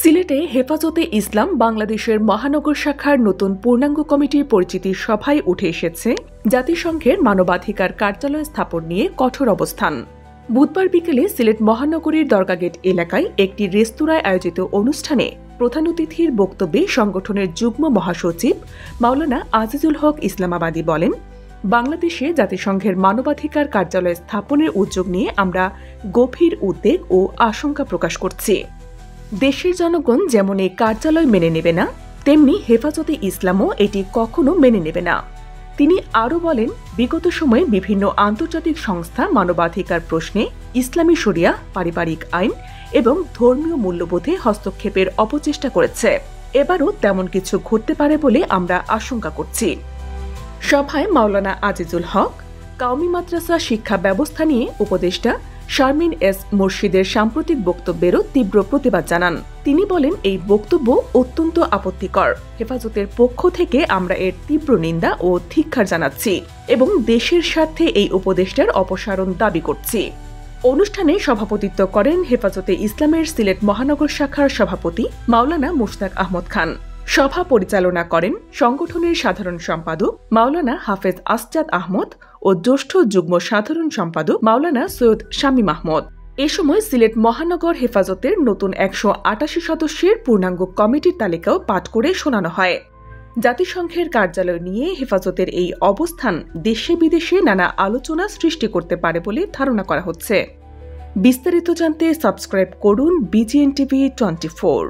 সিলেটে হেফাজতে ইসলাম বাংলাদেশের মহানগর শাখার নতুন পূর্ণাঙ্গ কমিটির পরিচিতি সভায় উঠে এসেছে জাতিসংঘের মানবাধিকার কার্যালয় স্থাপন নিয়ে কঠোর অবস্থান। বুধবার বিকেলে সিলেট মহানগরীর দরগা গেট এলাকায় একটি রেস্তোরাঁয় আয়োজিত অনুষ্ঠানে প্রধান অতিথির বক্তব্যে সংগঠনের যুগ্ম মহাসচিব মাওলানা আজিজুল হক ইসলামাবাদী বলেন, বাংলাদেশে জাতিসংঘের মানবাধিকার কার্যালয় স্থাপনের উদ্যোগ নিয়ে আমরা গভীর উদ্বেগ ও আশঙ্কা প্রকাশ করছি। দেশের জনগণ যেমন এই কার্যালয় মেনে নেবে না, তেমনি হেফাজতে ইসলামও এটি কখনো মেনে নেবে না। তিনি আরও বলেন, বিগত সময়ে বিভিন্ন আন্তর্জাতিক সংস্থা মানবাধিকার প্রশ্নে ইসলামী শরিয়া, পারিবারিক আইন এবং ধর্মীয় মূল্যবোধে হস্তক্ষেপের অপচেষ্টা করেছে। এবারও তেমন কিছু ঘটতে পারে বলে আমরা আশঙ্কা করছি। সভায় মাওলানা আজিজুল হক কাওমি মাদ্রাসা শিক্ষা ব্যবস্থা নিয়ে উপদেষ্টা শারমিন এস মুর্শিদের সাম্প্রতিক বক্তব্যেরও তীব্র প্রতিবাদ জানান। তিনি বলেন, এই বক্তব্য অত্যন্ত আপত্তিকর। হেফাজতের পক্ষ থেকে আমরা এর তীব্র নিন্দা ও ধিক্কার জানাচ্ছি এবং দেশের স্বার্থে এই উপদেষ্টার অপসারণ দাবি করছি। অনুষ্ঠানে সভাপতিত্ব করেন হেফাজতে ইসলামের সিলেট মহানগর শাখার সভাপতি মাওলানা মুশতাক আহমদ খান। সভা পরিচালনা করেন সংগঠনের সাধারণ সম্পাদক মাওলানা হাফেজ আসজাদ আহমদ ও জ্যেষ্ঠ যুগ্ম সাধারণ সম্পাদক মাওলানা সৈয়দ শামীম আহমদ। এ সময় সিলেট মহানগর হেফাজতের নতুন 188 সদস্যের পূর্ণাঙ্গ কমিটির তালিকাও পাঠ করে শোনানো হয়। জাতিসংঘের কার্যালয় নিয়ে হেফাজতের এই অবস্থান দেশে বিদেশে নানা আলোচনা সৃষ্টি করতে পারে বলে ধারণা করা হচ্ছে। বিস্তারিত জানতে সাবস্ক্রাইব করুন BGN TV 24।